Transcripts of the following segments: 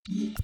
You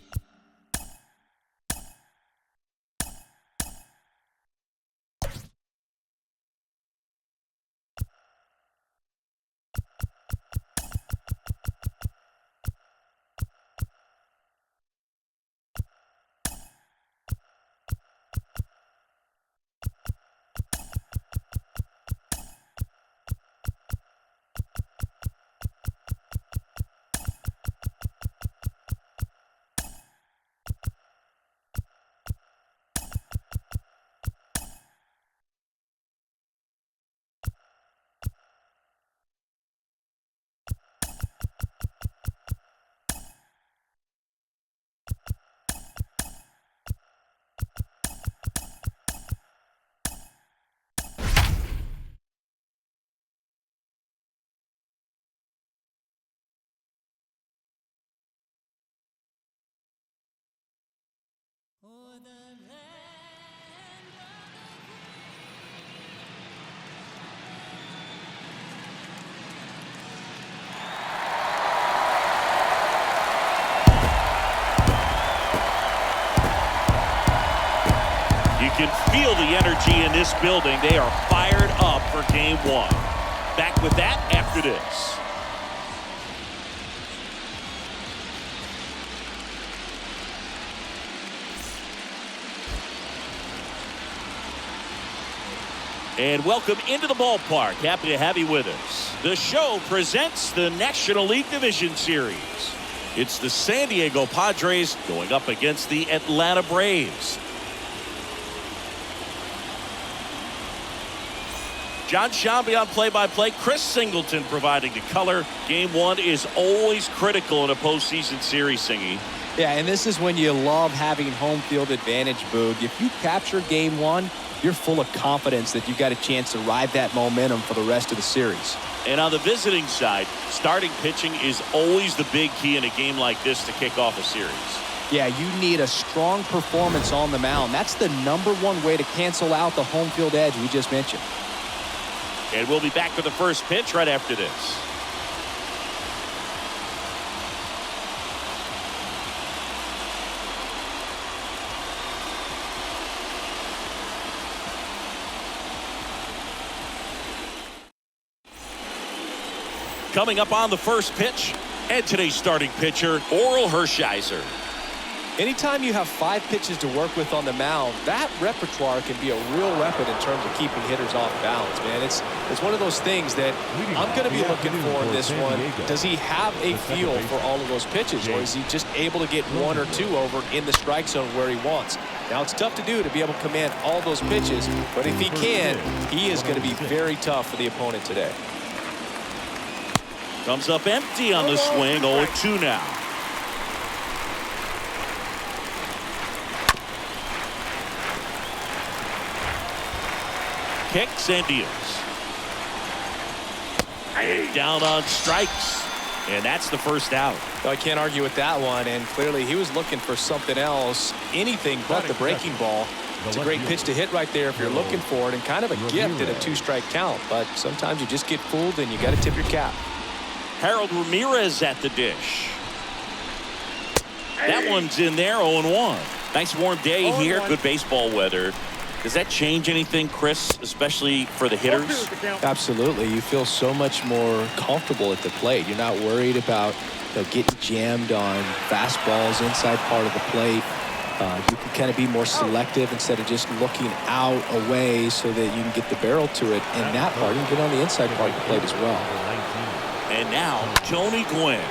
can feel the energy in this building. They are fired up for game one. Back with that after this. And welcome into the ballpark. Happy to have you with us. The show presents the National League Division Series. It's the San Diego Padres going up against the Atlanta Braves. John Shambi on play-by-play. Chris Singleton providing the color. Game one is always critical in a postseason series, Singy. Yeah, and this is when you love having home field advantage, Boog. If you capture game one, you're full of confidence that you've got a chance to ride that momentum for the rest of the series. And on the visiting side, starting pitching is always the big key in a game like this to kick off a series. Yeah, you need a strong performance on the mound. That's the #1 way to cancel out the home field edge we just mentioned. And we'll be back with the first pitch right after this. Coming up on the first pitch, and today's starting pitcher, Oral Hershiser. Anytime you have 5 pitches to work with on the mound, that repertoire can be a real weapon in terms of keeping hitters off balance, man. It's one of those things that I'm going to be looking for in this one. Does he have a feel for all of those pitches, or is he just able to get 1 or 2 over in the strike zone where he wants? Now, it's tough to do to be able to command all those pitches, but if he can, he is going to be very tough for the opponent today. Comes up empty on the swing, 0-2 now. Kicks and deals. Down on strikes. And that's the first out. I can't argue with that one, and clearly he was looking for something else, anything but the breaking ball. It's a great pitch to hit right there if you're looking for it, and kind of a gift at a 2-strike count, but sometimes you just get fooled and you got to tip your cap. Harold Ramirez at the dish. That one's in there, 0-1. Nice warm day here, good baseball weather. Does that change anything, Chris, especially for the hitters? Absolutely. You feel so much more comfortable at the plate. You're not worried about getting jammed on fastballs inside part of the plate. You can kind of be more selective instead of just looking out away so that you can get the barrel to it. And that part, you can get on the inside part of the plate as well. And now, Tony Gwynn.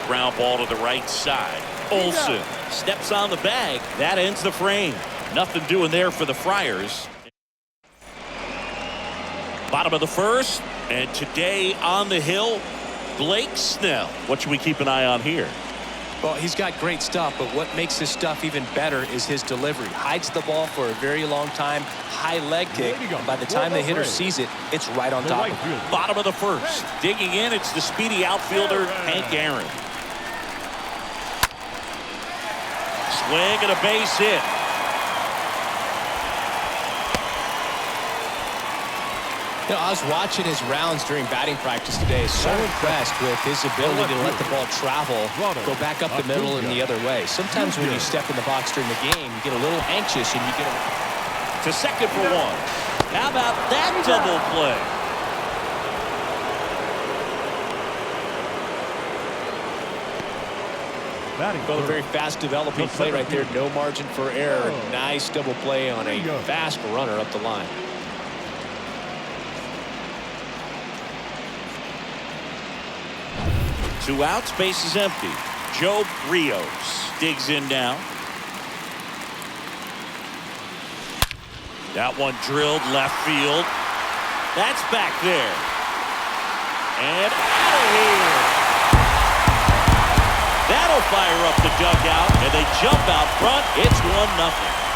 Ground ball to the right side. Olsen steps on the bag. That ends the frame. Nothing doing there for the Friars. Bottom of the first, and today on the hill, Blake Snell. What should we keep an eye on here? Well, he's got great stuff, but what makes his stuff even better is his delivery. Hides the ball for a very long time, high leg kick. By the time the hitter sees it, it's right on top of him. Bottom of the first, digging in, it's the speedy outfielder, Hank Aaron. Swing and a base hit. You know, I was watching his rounds during batting practice today. So impressed with his ability to let the ball travel, go back up the middle and the other way. Sometimes when you step in the box during the game, you get a little anxious and you get to second for one. How about that double play? Well, a very fast developing play right there. No margin for error. Nice double play on a fast runner up the line. Two outs, base is empty. Joe Rios digs in now. That one drilled left field. That's back there. And out of here. That'll fire up the dugout, and they jump out front. It's 1-0.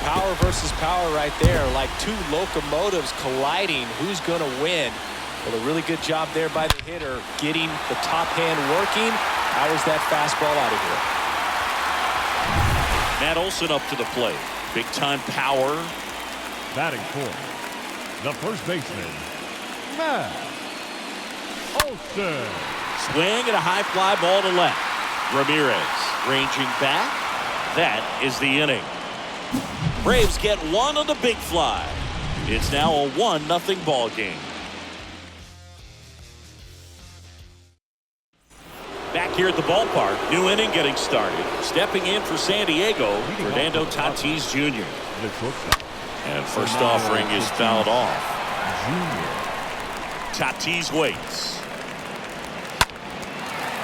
Power versus power right there, like two locomotives colliding. Who's going to win? Well, a really good job there by the hitter, getting the top hand working. Powers that fastball out of here. Matt Olson up to the plate. Big time power. Batting fourth, the first baseman, Matt Olson. Swing and a high fly ball to left. Ramirez ranging back. That is the inning. Braves get one on the big fly. It's now a 1-0 ball game. Back here at the ballpark, new inning getting started. Stepping in for San Diego, Fernando Tatis Jr. And first offering is fouled off. Tatis waits.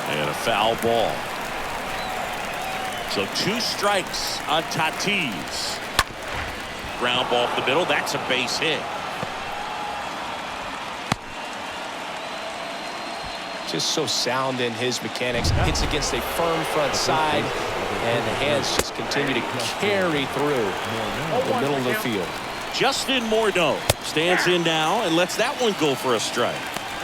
And a foul ball. So 2 strikes on Tatis. Ground ball up the middle. That's a base hit. Just so sound in his mechanics. Hits against a firm front side, and the hands just continue to carry through the middle of the field. Justin Morneau stands in now and lets that one go for a strike.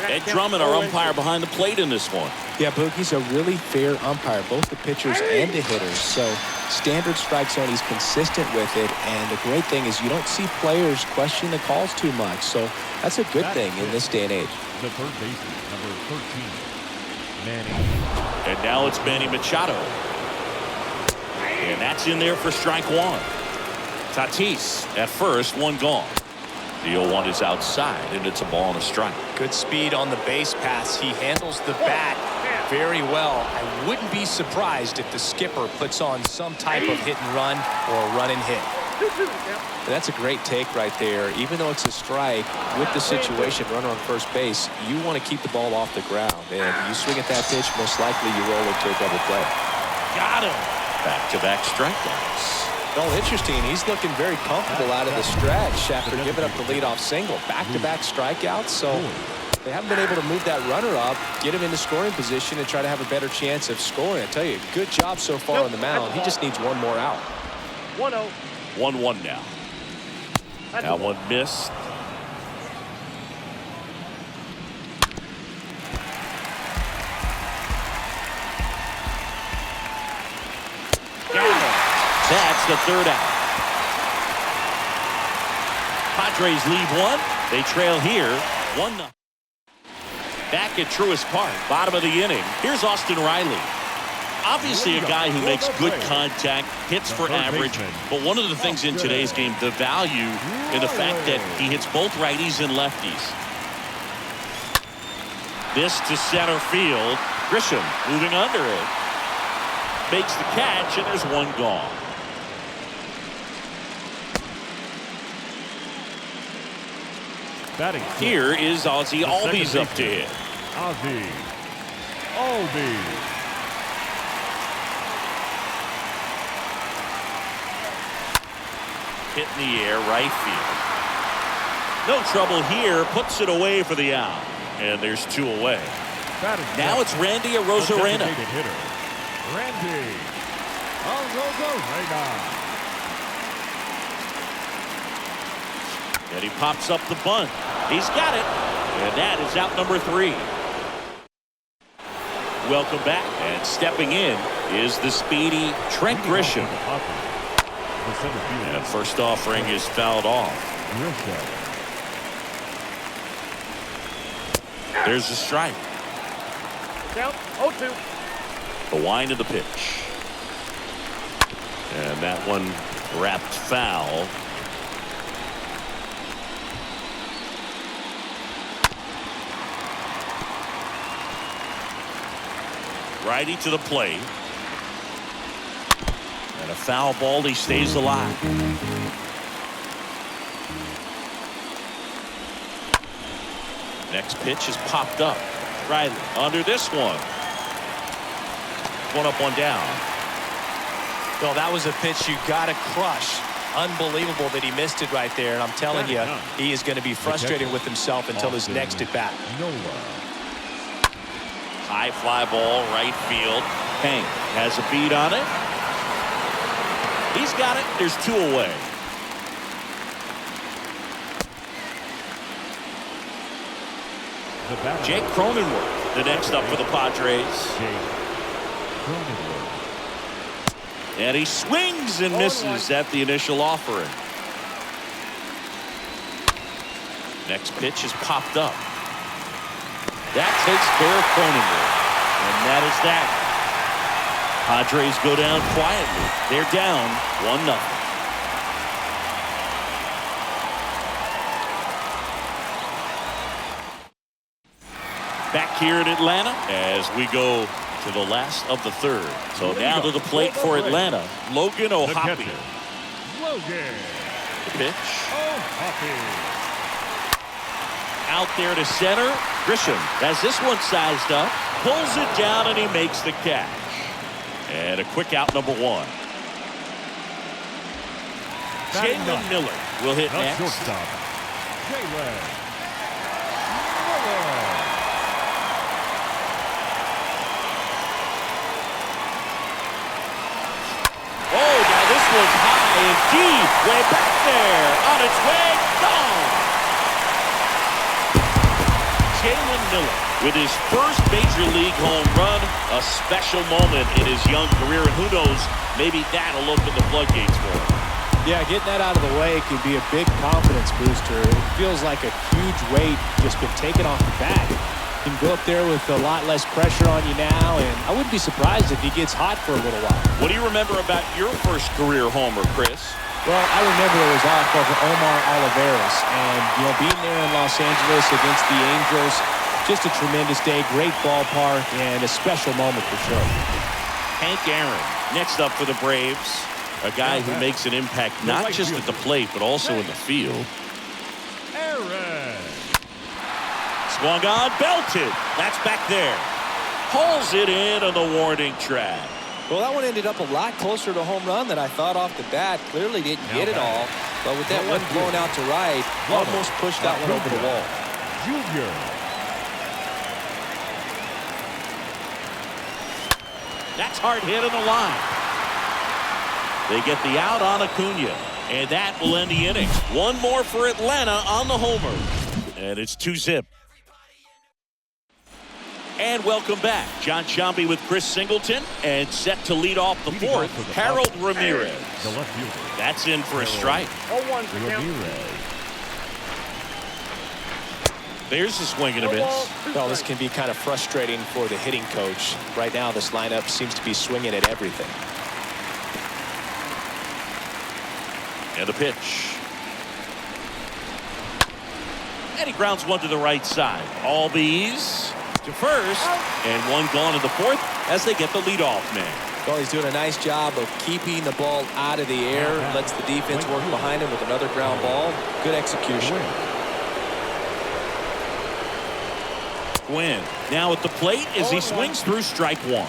Ed Drummond, our umpire behind the plate in this one. Yeah, Boogie's a really fair umpire, both the pitchers and the hitters. So standard strike zone, he's consistent with it. And the great thing is you don't see players question the calls too much. So that's a good thing in this day and age. The third baseman, number 13, Manny. And now it's Manny Machado. And that's in there for strike one. Tatis at first, one gone. The 0-1 is outside, and it's a ball and a strike. Good speed on the base pass. He handles the bat very well. I wouldn't be surprised if the skipper puts on some type of hit and run or run and hit. That's a great take right there. Even though it's a strike, with the situation, runner on first base, you want to keep the ball off the ground. And you swing at that pitch, most likely you roll into a double play. Got him. Back-to-back strikeouts. Oh, interesting. He's looking very comfortable out of the stretch after giving up the leadoff single. Back-to-back strikeouts, so they haven't been able to move that runner up, get him into scoring position, and try to have a better chance of scoring. I tell you, good job so far on the mound. He just needs one more out. 1-0. 1-1 now. That one missed. That's the third out. Padres lead one. They trail here 1-0. Back at Truist Park, bottom of the inning. Here's Austin Riley. Obviously a guy who makes good contact, hits for average, but one of the things in today's game, the value in the fact that he hits both righties and lefties. This to center field. Grisham moving under it. Makes the catch, and there's one gone. Here is Ozzie Albies up to hit. Ozzie Albies. Hit in the air, right field. No trouble here, puts it away for the out. And there's 2 away. Now it's Randy Arozarena. Randy Arozarena. And he pops up the bunt. He's got it. And that is out number 3. Welcome back. And stepping in is the speedy Trent Grisham. And first offering is fouled off. There's the strike. Count 0-2. The wind of the pitch. And that one wrapped foul. Righty to the plate. And a foul ball. He stays alive. Next pitch is popped up. Riley under this one. One up, one down. Well, that was a pitch you got to crush. Unbelievable that he missed it right there. And I'm telling you, he is going to be frustrated with himself until his next at bat. High fly ball, right field. Hank has a beat on it. He's got it. There's 2 away. Jake Cronenworth, the next up for the Padres. And he swings and misses at the initial offering. Next pitch is popped up. That takes care of Cronenworth. And that is that. Padres go down quietly. They're down 1-0. Back here in Atlanta as we go to the last of the 3rd. So now to the plate for Atlanta, Logan O'Hoppe. Logan. The pitch. O'Hoppe. Out there to center. Grisham has this one sized up. Pulls it down and he makes the catch. And a quick out number 1. Jalen Miller will hit next. Shortstop. Jalen. Oh, now this one's high and deep. Way back there. On its way. Gone. Jalen Miller with his first major league home run. A special moment in his young career. And who knows, maybe that'll open the floodgates for him. Yeah, getting that out of the way could be a big confidence booster. It feels like a huge weight just been taken off the bat. You can go up there with a lot less pressure on you now, and I wouldn't be surprised if he gets hot for a little while. What do you remember about your first career homer, Chris? Well, I remember it was off of Omar Oliveras, and being there in Los Angeles against the Angels, just a tremendous day, great ballpark, and a special moment for sure. Hank Aaron, next up for the Braves, a guy who makes an impact not just at the plate but also in the field. Aaron. Swung on, belted. That's back there. Pulls it in on the warning track. Well, that one ended up a lot closer to home run than I thought off the bat. Clearly didn't get it all, but with that one blown out to right, almost pushed that one over the wall. Junior. That's hard hit on the line. They get the out on Acuna, and that will end the inning. One more for Atlanta on the homer, and it's 2-0. And welcome back. John Sciambi with Chris Singleton, and set to lead off the 4th, Harold Ramirez. The left fielder. That's in for a strike. 0-1 Ramirez. There's a swing and a miss. Well, this can be kind of frustrating for the hitting coach. Right now, this lineup seems to be swinging at everything. And the pitch. And he grounds one to the right side. Albies to first, and one gone in the 4th as they get the leadoff man. Well, he's doing a nice job of keeping the ball out of the air, lets the defense work behind him with another ground ball. Good execution. Gwynn now at the plate as he swings through strike 1.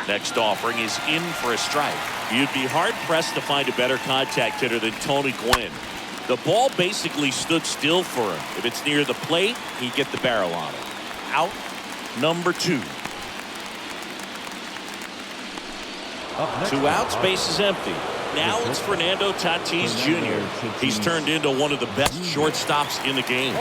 Next offering is in for a strike. You'd be hard-pressed to find a better contact hitter than Tony Gwynn. The ball basically stood still for him. If it's near the plate, he'd get the barrel on it. Out number 2. 2 outs, base is empty. Now it's Fernando Tatis Jr. He's turned into one of the best shortstops in the game.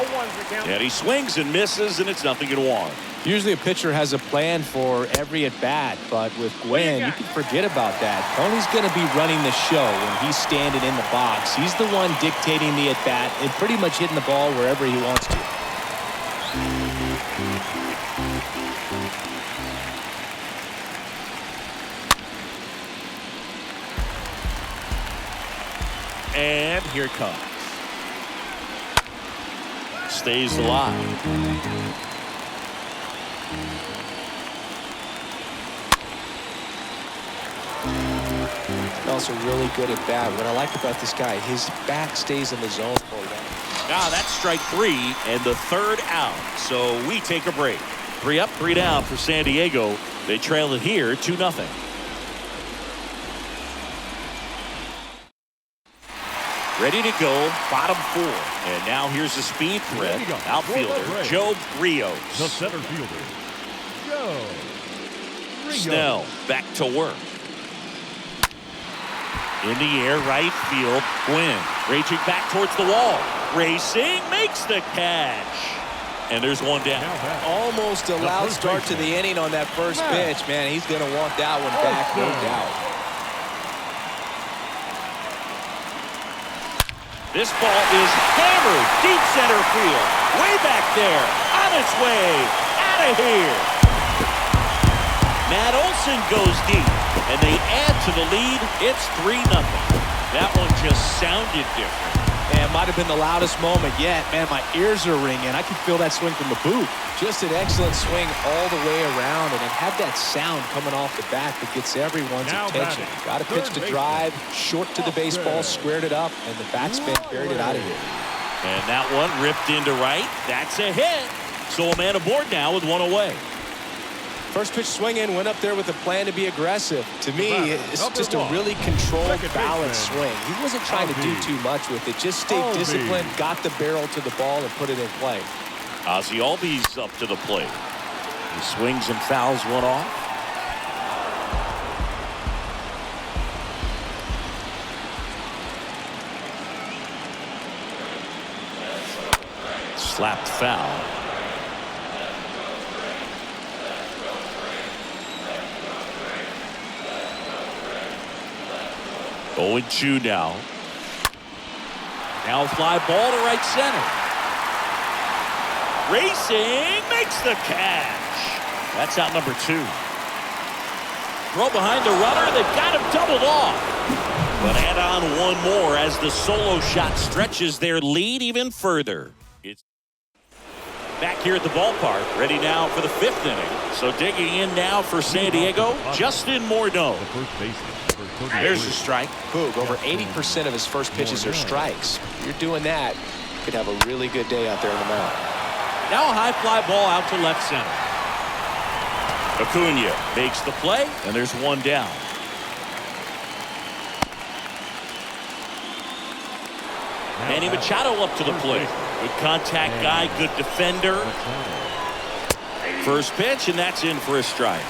And he swings and misses, and it's 0-1. Usually a pitcher has a plan for every at-bat, but with Gwen, you can forget about that. Tony's going to be running the show when he's standing in the box. He's the one dictating the at-bat and pretty much hitting the ball wherever he wants to. And here it comes. Stays alive. Also really good at bat. What I like about this guy, his bat stays in the zone for a while. Now that's strike 3 and the 3rd out. So we take a break. 3 up, 3 down for San Diego. They trail it here 2-0. Ready to go, bottom 4. And now here's the speed threat, outfielder Joe Rios. The center fielder, Joe Rios. Snell back to work. In the air, right field, Gwynn raging back towards the wall. Racing, makes the catch. And there's one down. Almost a loud start to the inning on that first pitch. Man, he's going to want that one back, no doubt. This ball is hammered deep center field. Way back there. On its way. Out of here. Matt Olson goes deep. And they add to the lead. It's 3-0. That one just sounded different. Man, might have been the loudest moment yet. Man, my ears are ringing. I can feel that swing from the booth. Just an excellent swing all the way around, and it had that sound coming off the bat that gets everyone's attention. Got a pitch to drive, short to the baseball, squared it up, and the backspin carried it out of here. And that one ripped into right. That's a hit. So a man aboard now with one away. First pitch swinging, went up there with a plan to be aggressive. To me, it's just a really controlled, balanced swing. He wasn't trying to do too much with it. Just stayed disciplined, got the barrel to the ball, and put it in play. Ozzie Albies up to the plate. He swings and fouls one off. Slapped foul. Going 2 now. Now fly ball to right center. Racing makes the catch. That's out number 2. Throw behind the runner. They've got him doubled off. But add on one more as the solo shot stretches their lead even further. It's back here at the ballpark, ready now for the 5th inning. So digging in now for San Diego, Justin Morneau. The first baseman. There's the strike. Boog, over 80% of his first pitches are strikes. If you're doing that, you could have a really good day out there in the mound. Now a high fly ball out to left center. Acuna makes the play, and there's one down. Manny Machado up to the plate. Good contact guy, good defender. First pitch, and that's in for a strike.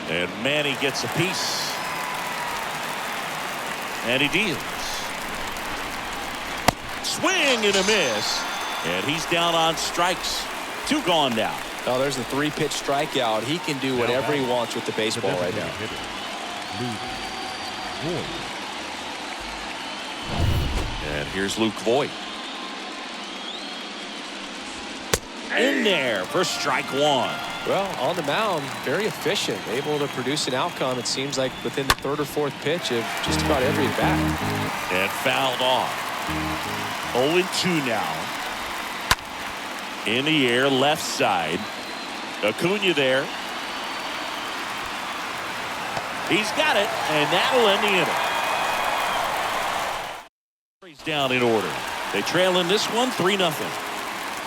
And Manny gets a piece. And he deals. Swing and a miss. And he's down on strikes. 2 gone now. Oh, there's the 3-pitch strikeout. He can do whatever he wants with the baseball right now. And here's Luke Voit. In there for strike 1. Well, on the mound, very efficient, able to produce an outcome, it seems like, within the 3rd or 4th pitch of just about every at bat. And fouled off. 0-2 now. In the air, left side. Acuna there. He's got it, and that'll end the inning. He's down in order. They trail in this one 3-0.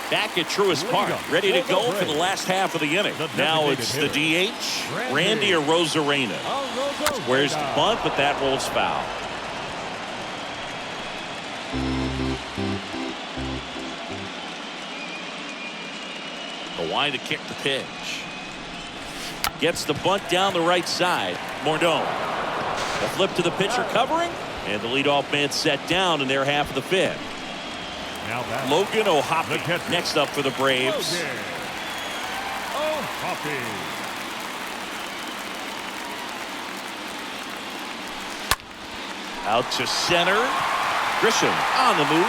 Back at Truist Park, ready to go for the last half of the inning. Now it's the DH, Randy Arozarena. Squares the bunt, but that rolls foul. The line to kick the pitch. Gets the bunt down the right side. Mordone. The flip to the pitcher covering. And the leadoff man set down in their half of the fifth. Now back. Logan The O'Hoppe catcher. next up for the Braves. Logan O'Hoppe. Out to center. Grisham on the move.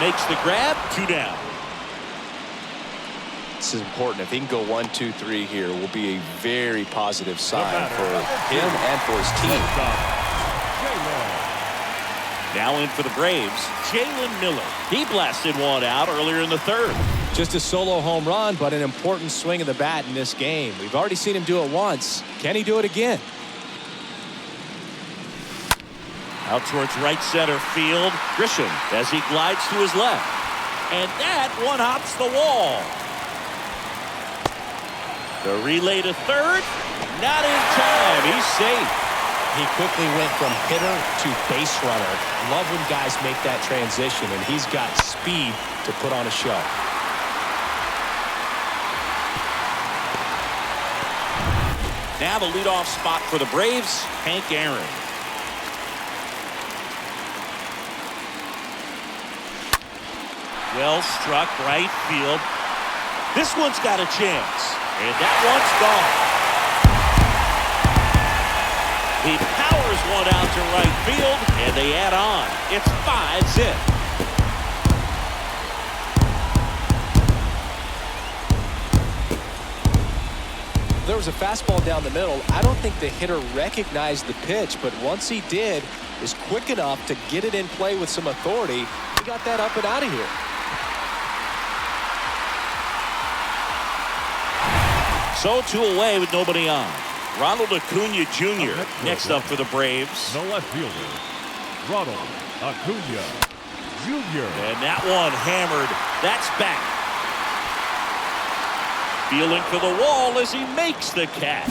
Makes the grab. 2 down. This is important. If he can go 1, 2, 3 here, it will be a very positive sign for him and for his team. Now in for the Braves, Jalen Miller. He blasted one out earlier in the third. Just a solo home run, but an important swing of the bat in this game. We've already seen him do it once. Can he do it again? Out towards right center field. Grisham as he glides to his left. And that one hops the wall. The relay to third. Not in time. He's safe. He quickly went from hitter to base runner. Love when guys make that transition, and he's got speed to put on a show. Now the leadoff spot for the Braves, Hank Aaron. Well struck right field. This one's got a chance, and that one's gone. He powers one out to right field, and they add on. It's 5-zip. There was a fastball down the middle. I don't think the hitter recognized the pitch, but once he did, was quick enough to get it in play with some authority. He got that up and out of here. So 2 away with nobody on. Ronald Acuna Jr. next up for the Braves. The left fielder, Ronald Acuna Jr. And that one hammered. That's back. Feeling for the wall as he makes the catch.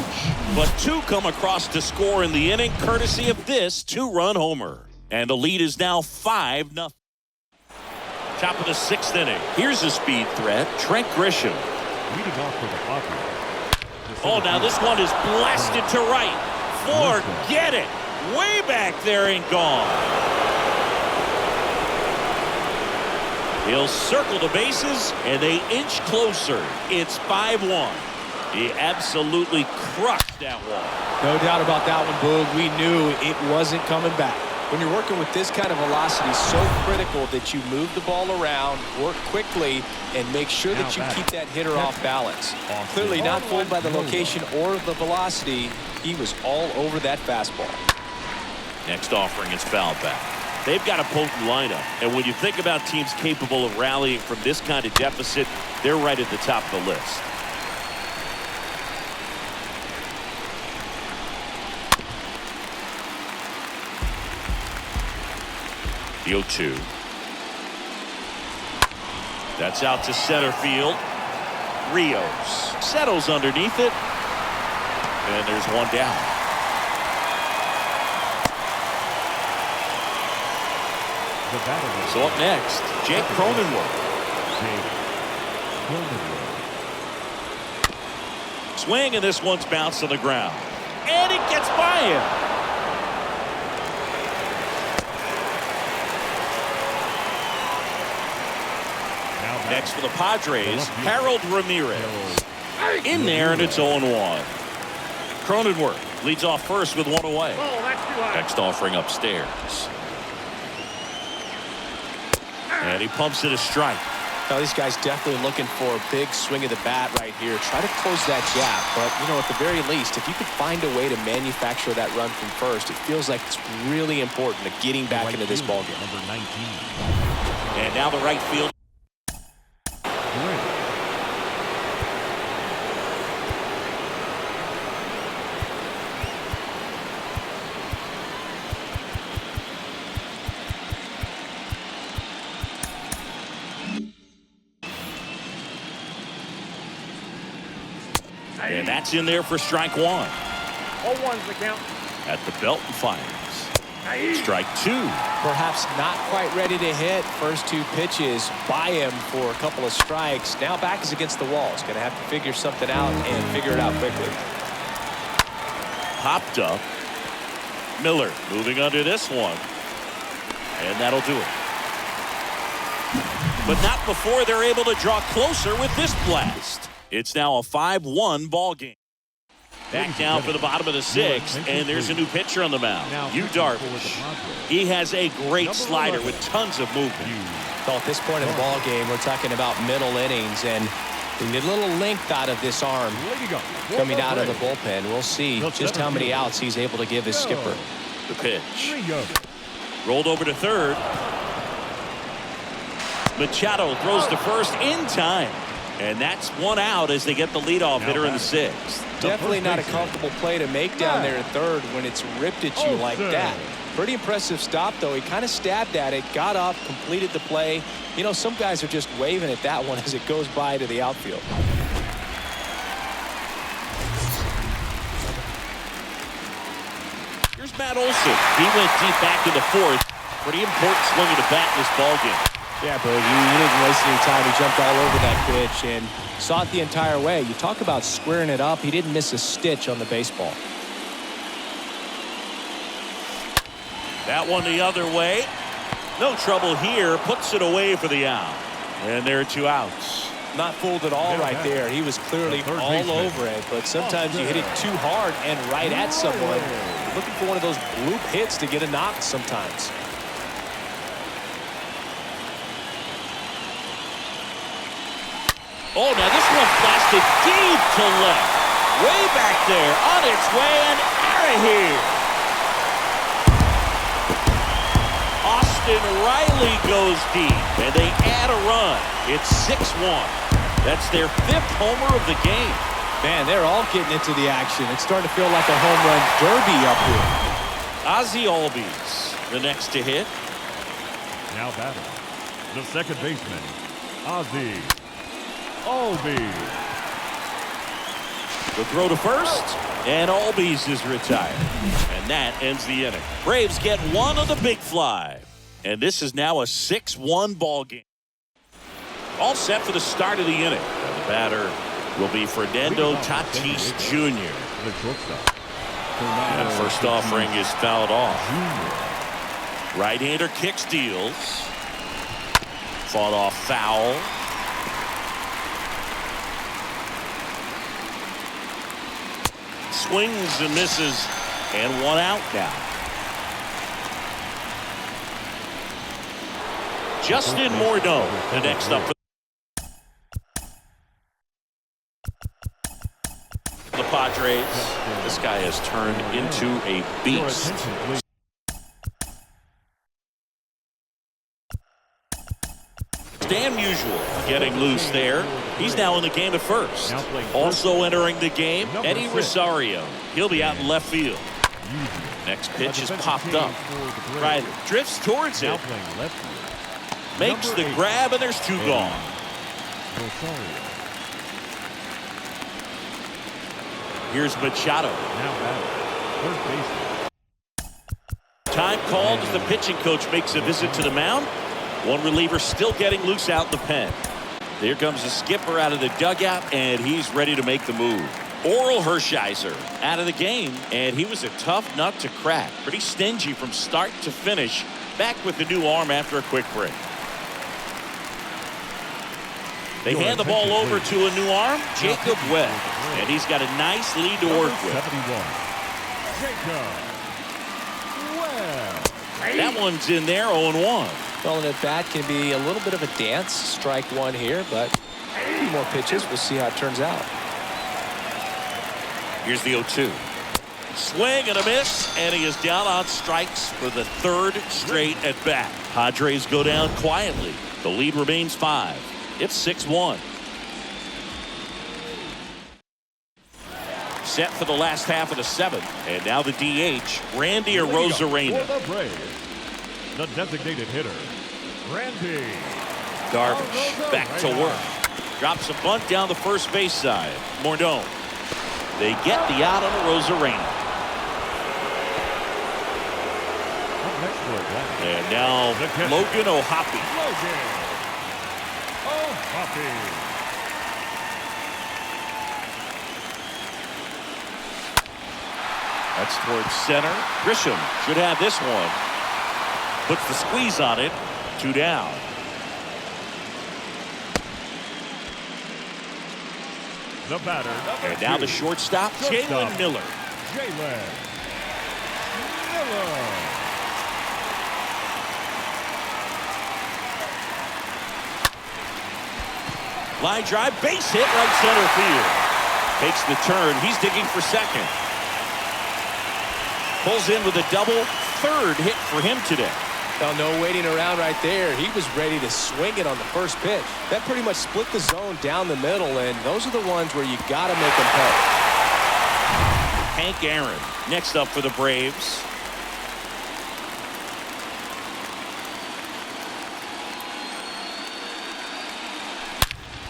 But 2 come across to score in the inning, courtesy of this 2-run homer. And the lead is now 5-0. Top of the 6th inning. Here's a speed threat, Trent Grisham. Leading off for the Padres. Oh, now this one is blasted to right. Forget it. Way back there and gone. He'll circle the bases, and they inch closer. It's 5-1. He absolutely crushed that one. No doubt about that one, Boog. We knew it wasn't coming back. When you're working with this kind of velocity, so critical that you move the ball around, work quickly, and make sure that you keep that hitter off balance. Clearly not fooled by the location or the velocity. He was all over that fastball. Next offering is foul back. They've got a potent lineup, and when you think about teams capable of rallying from this kind of deficit, they're right at the top of the list. The 0-2. That's out to center field. Rios settles underneath it. And there's one down. So up next, Jake Cronenworth. Swing, and this one's bounced on the ground. And it gets by him. Next for the Padres, Harold Ramirez. In there, and it's 0-1. Cronenworth leads off first with 1 away. Oh, that's too high. Next offering upstairs. And he pumps it a strike. Now, these guys definitely looking for a big swing of the bat right here. Try to close that gap. But, you know, at the very least, if you could find a way to manufacture that run from first, it feels like it's really important to getting back into this ballgame. Number 19. And now the right field. And that's in there for strike 1. 0-1's the count. At the belt and fires. Strike two. Perhaps not quite ready to hit. First two pitches by him for a couple of strikes. Now back is against the wall. He's going to have to figure something out and figure it out quickly. Popped up. Miller moving under this one. And that'll do it. But not before they're able to draw closer with this blast. It's now a 5-1 ball game. Back down for the bottom of the sixth, and there's a new pitcher on the mound. Yu Darvish. He has a great slider with tons of movement. So at this point in the ball game, we're talking about middle innings, and we need a little length out of this arm coming out of the bullpen. We'll see just how many outs he's able to give his skipper. The pitch. Rolled over to third. Machado throws to first in time. And that's one out as they get the leadoff hitter in the sixth. Definitely not a comfortable play to make down there in third when it's ripped at you like that. Pretty impressive stop, though. He kind of stabbed at it, got up, completed the play. You know, some guys are just waving at that one as it goes by to the outfield. Here's Matt Olson. He went deep back in the fourth. Pretty important swing of the bat in this ballgame. Yeah, Berg, he didn't waste any time. He jumped all over that pitch and saw it the entire way. You talk about squaring it up. He didn't miss a stitch on the baseball. That one the other way. No trouble here. Puts it away for the out. And there are two outs. Not fooled at all right there. He was clearly all over it. But sometimes you hit it too hard and right at someone. Looking for one of those bloop hits to get a knock sometimes. Oh, now this one blasted deep to left. Way back there, on its way and out of here. Austin Riley goes deep, and they add a run. It's 6-1. That's their fifth homer of the game. Man, they're all getting into the action. It's starting to feel like a home run derby up here. Ozzie Albies, the next to hit. Now batting, the second baseman, Ozzie Albies. The throw to first, and Albies is retired. And that ends the inning. Braves get one on the big fly. And this is now a 6-1 ball game. All set for the start of the inning. And the batter will be Fernando Tatis Jr. The shortstop. And first offering is fouled off. Right-hander kick steals. Fought off foul. Swings and misses, and one out now. Justin Morneau, the next up for the Padres. This guy has turned into a beast. Dan Musial getting loose there. He's now in the game at first. Also entering the game, Eddie Rosario. He'll be out in left field. Next pitch is popped up. Riley drifts towards it. Makes the grab, and there's two gone. Here's Machado. Time called as the pitching coach makes a visit to the mound. One reliever still getting loose out in the pen. There comes the skipper out of the dugout, and he's ready to make the move. Oral Hershiser out of the game, and he was a tough nut to crack. Pretty stingy from start to finish. Back with the new arm after a quick break. They hand the ball over to a new arm, Jacob Webb, and he's got a nice lead to work with. That one's in there, 0-1. Well, an at-bat can be a little bit of a dance. Strike one here, but a few more pitches. We'll see how it turns out. Here's the 0-2. Swing and a miss, and he is down on strikes for the third straight at-bat. Padres go down quietly. The lead remains 5. It's 6-1. Set for the last half of the 7th, and now the DH, Randy Arozarena. The designated hitter, Randy. Darvish back to work. Drops a bunt down the first base side. Morneau. They get the out on Arozarena. And now Logan O'Hoppe. Logan O'Hoppe. That's towards center. Grisham should have this one. Puts the squeeze on it. 2 down. The batter. And now the shortstop, Jalen Miller. Jalen Miller. Line drive, base hit, right center field. Takes the turn. He's digging for second. Pulls in with a double. 3rd hit for him today. Well, no waiting around right there. He was ready to swing it on the first pitch. That pretty much split the zone down the middle, and those are the ones where you got to make them pay. Hank Aaron next up for the Braves.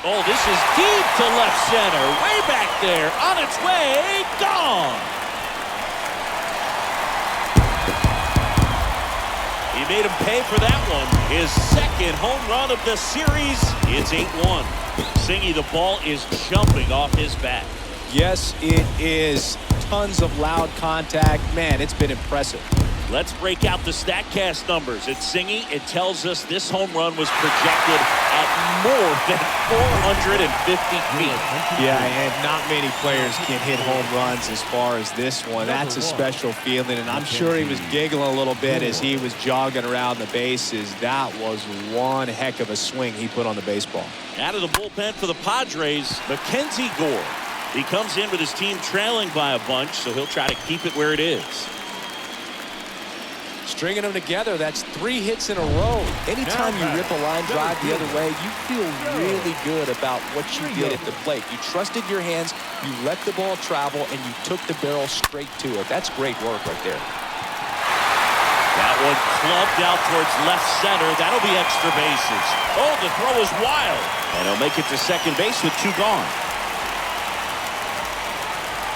Oh, this is deep to left center. Way back there. On its way. Gone. He made him pay for that one. His 2nd home run of the series. It's 8-1. Singy, the ball is jumping off his bat. Yes, it is. Tons of loud contact. Man, it's been impressive. Let's break out the StatCast numbers. At Singy, it tells us this home run was projected at more than 450 feet. Yeah, and not many players can hit home runs as far as this one. That's a special feeling, and I'm sure he was giggling a little bit as he was jogging around the bases. That was one heck of a swing he put on the baseball. Out of the bullpen for the Padres, Mackenzie Gore. He comes in with his team trailing by a bunch, so he'll try to keep it where it is. Stringing them together, that's 3 hits in a row. Anytime you rip a line drive the other way, you feel really good about what you did at the plate. You trusted your hands, you let the ball travel, and you took the barrel straight to it. That's great work right there. That one clubbed out towards left center. That'll be extra bases. Oh, the throw is wild. And he'll make it to second base with 2 gone.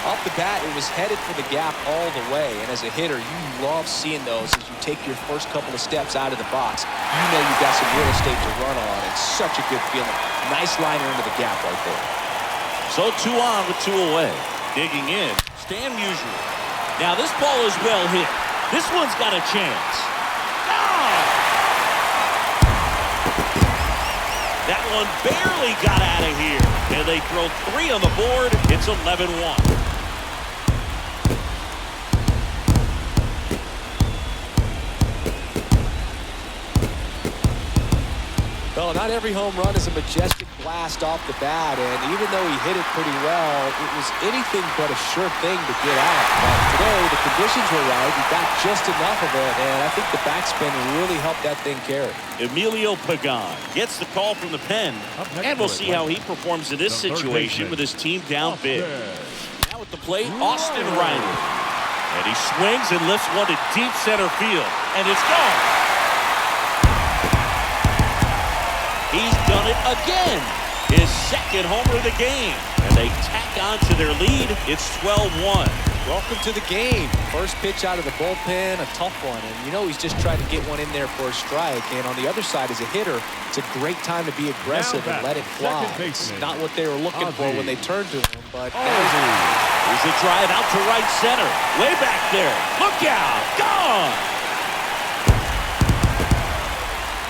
Off the bat, it was headed for the gap all the way. And as a hitter, you love seeing those as you take your first couple of steps out of the box. You know you've got some real estate to run on. It's such a good feeling. Nice liner into the gap right there. So 2 on with 2 away. Digging in, Stan Musial. Now this ball is well hit. This one's got a chance. Oh! That one barely got out of here. And they throw 3 on the board. It's 11-1. Well, not every home run is a majestic blast off the bat, and even though he hit it pretty well, it was anything but a sure thing to get out. But today, the conditions were right. He got just enough of it, and I think the backspin really helped that thing carry. Emilio Pagan gets the call from the pen, and we'll see how he performs in this situation with his team down big. Now at the plate, Austin Riley. And he swings and lifts one to deep center field, and it's gone. He's done it again. His 2nd homer of the game. And they tack on to their lead. It's 12-1. Welcome to the game. First pitch out of the bullpen, a tough one. And you know he's just trying to get one in there for a strike. And on the other side, as a hitter, it's a great time to be aggressive and let it fly. It's not what they were looking for when they turned to him. But here's a drive out to right center. Way back there. Look out. Gone.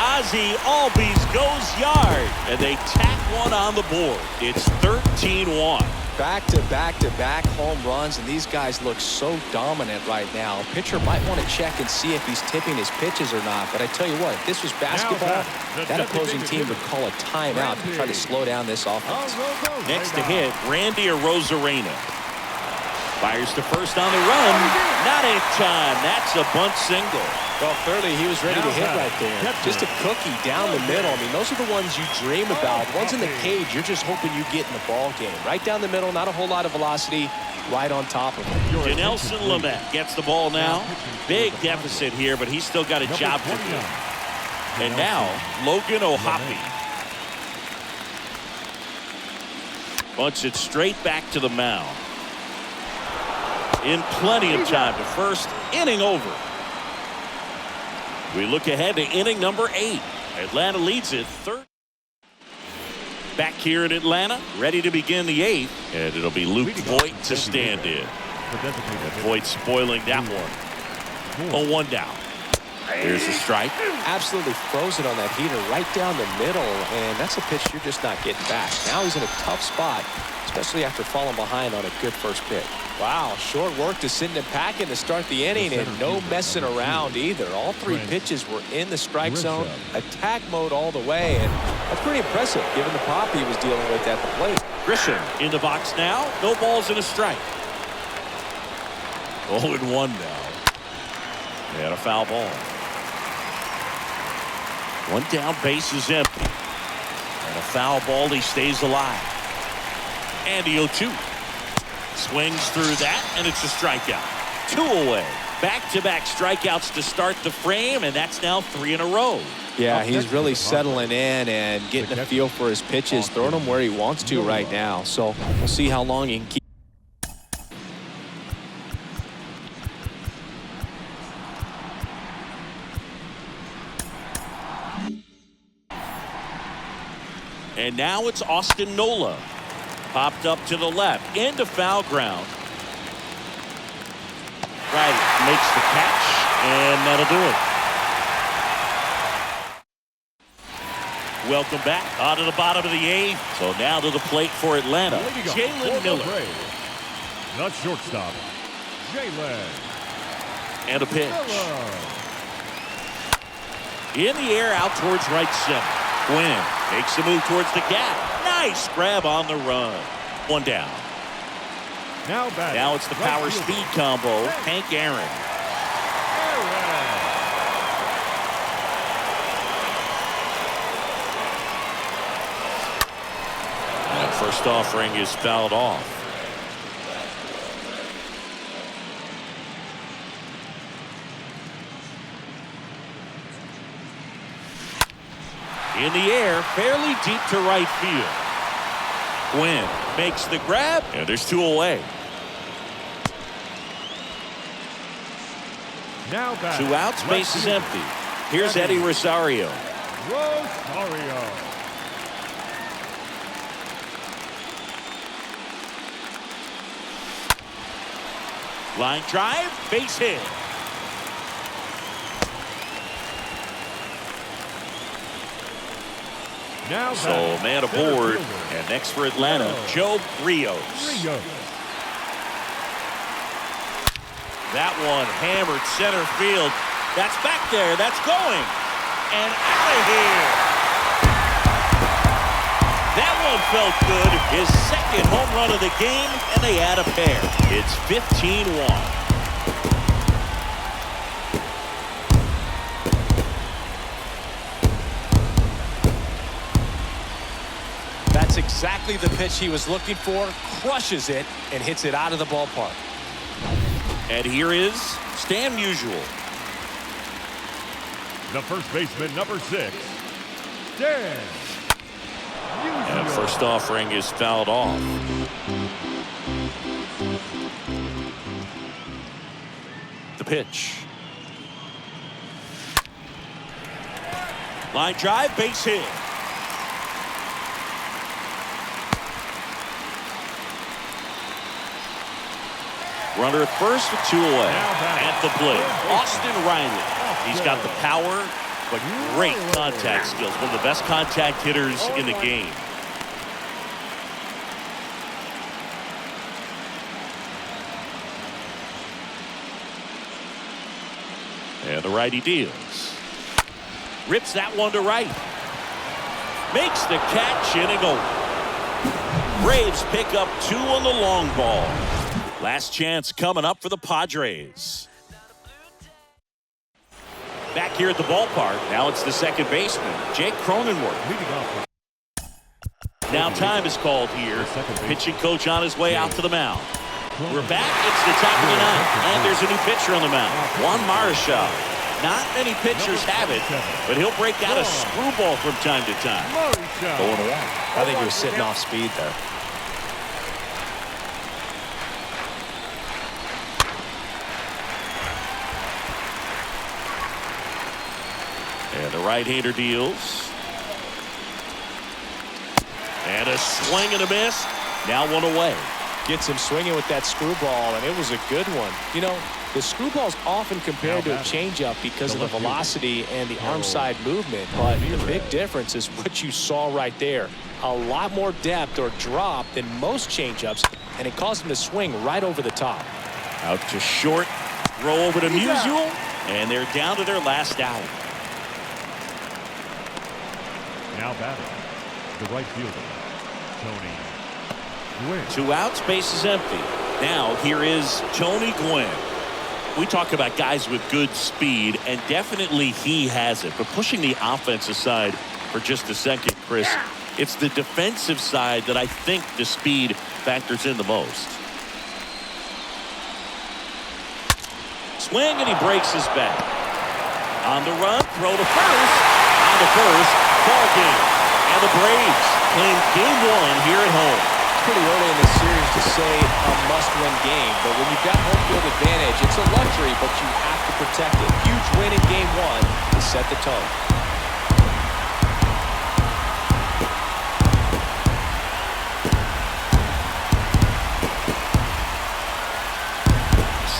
Ozzie Albies goes yard, and they tack one on the board. It's 13-1. Back-to-back-to-back home runs, and these guys look so dominant right now. A pitcher might want to check and see if he's tipping his pitches or not. But I tell you what, if this was basketball, that opposing team would call a timeout to try to slow down this offense. Next to hit, Randy Arozarena. Fires to first on the run. Not in time. That's a bunt single. Well, clearly he was ready to hit right there. Just a cookie down the middle. I mean, those are the ones you dream about. Ones in the cage, you're just hoping you get in the ball game. Right down the middle, not a whole lot of velocity, right on top of him. Janelson Lamet gets the ball now. Big deficit here, but he's still got a job to do. And now, Logan O'Hoppe. Bunts it straight back to the mound. In plenty of time to first, inning over. We look ahead to inning number 8. Atlanta leads it 3rd. Back here in Atlanta, ready to begin the 8th. And it'll be Luke Voigt to stand in. And Voigt spoiling that one. 0-1 down. Here's the strike. Absolutely frozen on that heater right down the middle, and that's a pitch you're just not getting back. Now he's in a tough spot, especially after falling behind on a good first pitch. Wow, short work to send him packing to start the inning, and no messing around either. All 3 pitches were in the strike zone, attack mode all the way, and that's pretty impressive given the pop he was dealing with at the plate. Grisham in the box now. No balls and a strike. 0-1 now. And a foul ball. 1 down, base is empty. And a foul ball, he stays alive. And the 0-2. Swings through that, and it's a strikeout. 2 away. Back-to-back strikeouts to start the frame, and that's now 3 in a row. Yeah, he's really settling in and getting a feel for his pitches, throwing them where he wants to right now. So we'll see how long he can keep. And now it's Austin Nola. Popped up to the left, into foul ground. Right, makes the catch, and that'll do it. Welcome back onto the bottom of the 8th. So now to the plate for Atlanta, Jalen Miller. The shortstop, Jalen. And a pitch. In the air, out towards right center. Quinn makes the move towards the gap. Nice grab on the run. 1 down. Now it's the power speed combo. Hank Aaron. And first offering is fouled off. In the air, fairly deep to right field. Quinn makes the grab, and there's 2 away. 2 outs, base is empty. Here's Eddie Rosario. Line drive, base hit. So man aboard, and next for Atlanta, Joe Rios. That one hammered center field. That's back there. That's going. And out of here. That one felt good. His 2nd home run of the game, and they add a pair. It's 15-1. That's exactly the pitch he was looking for. Crushes it and hits it out of the ballpark. And here is Stan Musial. The first baseman, number 6, Stan Musial. And first offering is fouled off. The pitch. Line drive, base hit. Runner at first with 2 away. At the plate, Austin Riley. He's got the power, but great contact skills. One of the best contact hitters in the game. And the righty deals. Rips that one to right. Makes the catch, inning over. Braves pick up 2 on the long ball. Last chance coming up for the Padres. Back here at the ballpark, now it's the second baseman, Jake Cronenworth. Now time is called here. Pitching coach on his way out to the mound. We're back. It's the top of the 9th, and there's a new pitcher on the mound, Juan Marichal. Not many pitchers have it, but he'll break out a screwball from time to time. 0-1. I think he was sitting off speed there. And the right-hander deals. And a swing and a miss. Now one away. Gets him swinging with that screwball, and it was a good one. You know, the screwball's often compared to a changeup because of the velocity and the arm side movement, but the big difference is what you saw right there. A lot more depth or drop than most changeups, and it caused him to swing right over the top. Out to short, throw over to Musial, and they're down to their last out. Now batting, the right fielder, Tony Gwynn. 2 outs, base is empty. Now here is Tony Gwynn. We talk about guys with good speed, and definitely he has it. But pushing the offense aside for just a second, Chris, it's the defensive side that I think the speed factors in the most. Swing, and he breaks his back. On the run, throw to first. On to first, ball game. And the Braves claim game 1 here at home. It's pretty early in this series to say a must-win game, but when you've got home field advantage, it's a luxury, but you have to protect it. Huge win in game 1 to set the tone.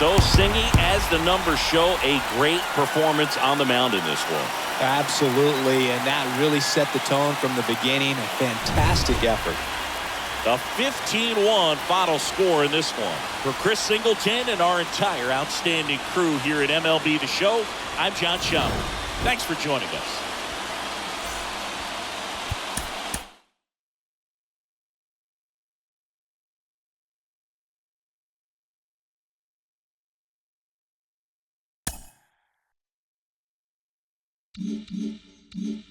So singing as the numbers show, a great performance on the mound in this one. Absolutely, and that really set the tone from the beginning. A fantastic effort. A 15-1 final score in this one. For Chris Singleton and our entire outstanding crew here at MLB The Show, I'm John Schaumburg. Thanks for joining us. Mm-hmm.